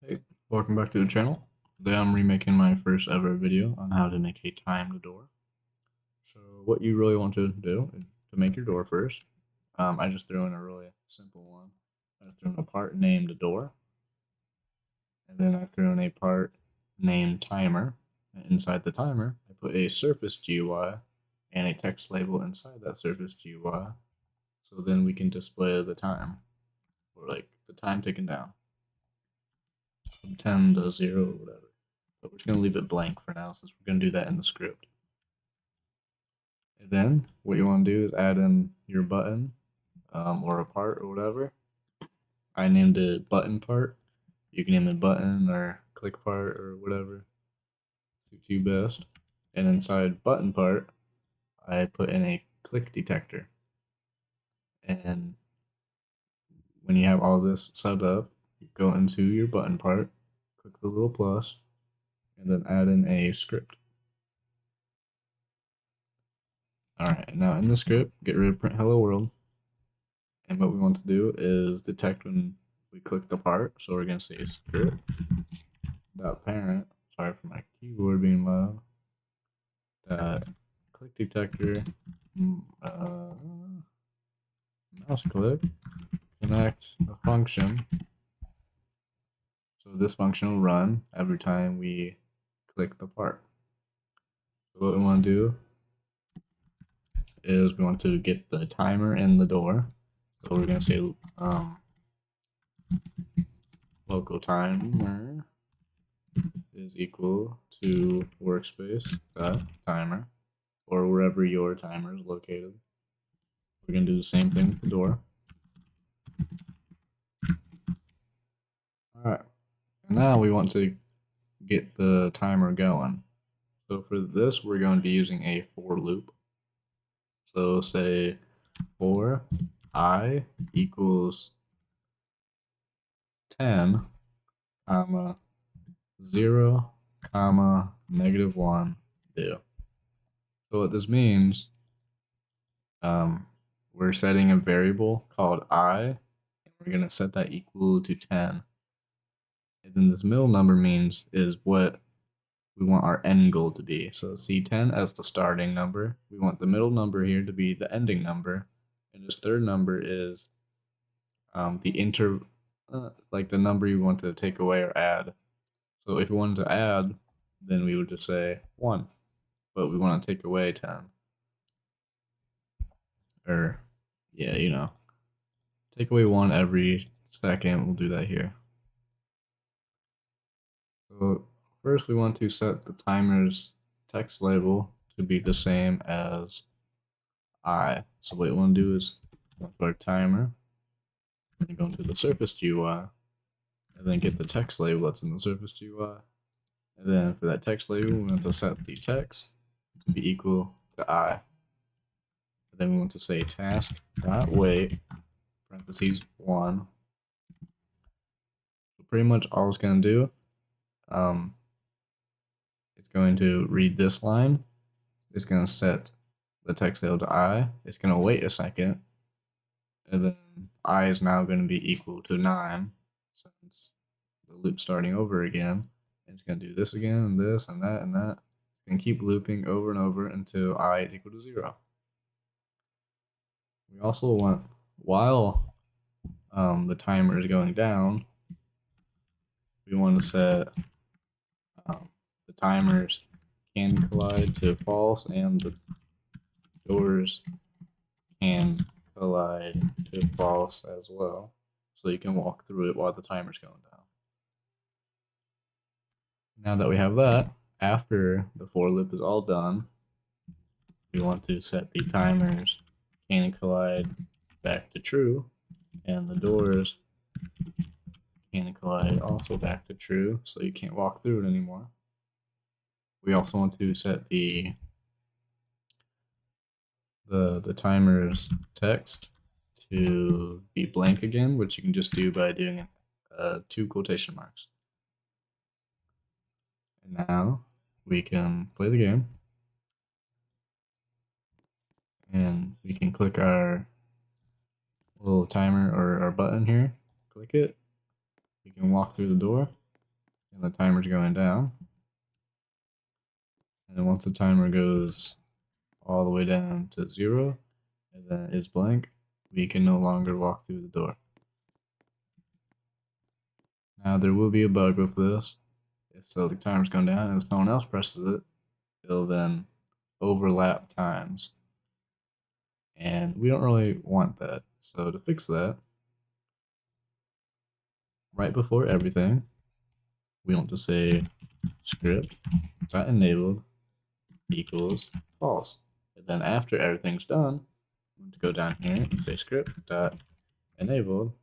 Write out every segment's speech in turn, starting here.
Hey, welcome back to the channel. Today I'm remaking my first ever video on how to make a timed door. So what you really want to do is to make your door first. I just threw in a really simple one. I threw in a part named door, and then I threw in a part named timer. And inside the timer, I put a surface GUI and a text label inside that surface GUI. So then we can display the time, or like the time ticking down from 10 to 0 or whatever. But we're just going to leave it blank for now since we're going to do that in the script. And then what you want to do is add in your button or a part or whatever. I named it button part. You can name it button or click part or whatever suits you best. And inside button part, I put in a click detector. And when you have all this set up, you go into your button part, click the little plus, and then add in a script. Alright, now in the script, get rid of print hello world. And what we want to do is detect when we click the part. So we're going to say script dot parent. Sorry for my keyboard being loud. Dot click detector. Mouse click. Connect a function. So this function will run every time we click the part. So what we want to do is we want to get the timer in the door. So we're going to say local timer is equal to workspace dot timer, or wherever your timer is located. We're going to do the same thing with the door. Alright, and now we want to get the timer going. So for this, we're going to be using a for loop. So say for I equals 10, comma, 0, comma, -1, do. So what this means, we're setting a variable called I, and we're going to set that equal to 10. And then this middle number means is what we want our end goal to be. So see 10 as the starting number. We want the middle number here to be the ending number. And this third number is like the number you want to take away or add. So if we wanted to add, then we would just say 1. But we want to take away 10. Or, yeah, take away 1 every second. We'll do that here. So first we want to set the timer's text label to be the same as I. So what we want to do is go to our timer, and go into the surface GUI, and then get the text label that's in the surface GUI. And then for that text label, we want to set the text to be equal to I. And then we want to say task.wait, parentheses 1. So pretty much all it's going to do, it's going to read this line. It's going to set the text label to I. It's going to wait a second. And then I is now going to be equal to 9, since the loop's starting over again. And it's going to do this again, and this, and that, and that. It's going to keep looping over and over until I is equal to 0. We also want, while the timer is going down, we want to set the timers can collide to false, and the doors can collide to false as well, so you can walk through it while the timer's going down. Now that we have that, after the for loop is all done, we want to set the timers can collide back to true, and the doors can collide also back to true, so you can't walk through it anymore. We also want to set the timer's text to be blank again, which you can just do by doing 2 quotation marks. And now we can play the game, and we can click our little timer or our button here, click it, we can walk through the door, and the timer's going down. And then once the timer goes all the way down to 0, and then is blank, we can no longer walk through the door. Now there will be a bug with this. If so, the timer's going down, and if someone else presses it, it'll then overlap times. And we don't really want that. So to fix that, right before everything, we want to say script.enabled equals false. And then after everything's done, we want to go down here and say script.enabled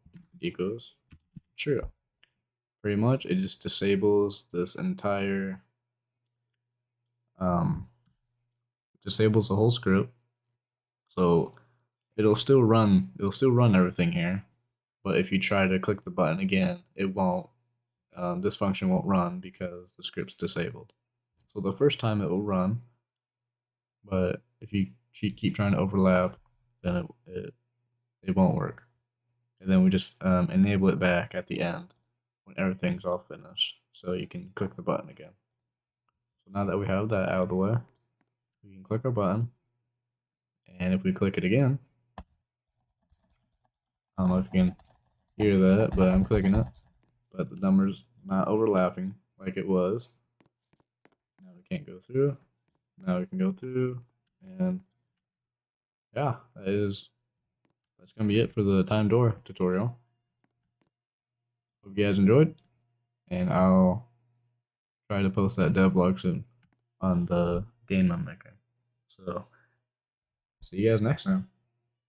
equals true. Pretty much, it just disables this entire, disables the whole script. So it'll still run everything here, but if you try to click the button again, it won't. This function won't run because the script's disabled. So the first time it will run, but if you keep trying to overlap, then it won't work. And then we just enable it back at the end when everything's all finished, so you can click the button again. So now that we have that out of the way, we can click our button, and if we click it again, I don't know if you can hear that, but I'm clicking it, but the number's not overlapping like it was. Now we can't go through. Now we can go through, and yeah, that's gonna be it for the time door tutorial. Hope you guys enjoyed, and I'll try to post that devlog soon on the game I'm making. So see you guys next time.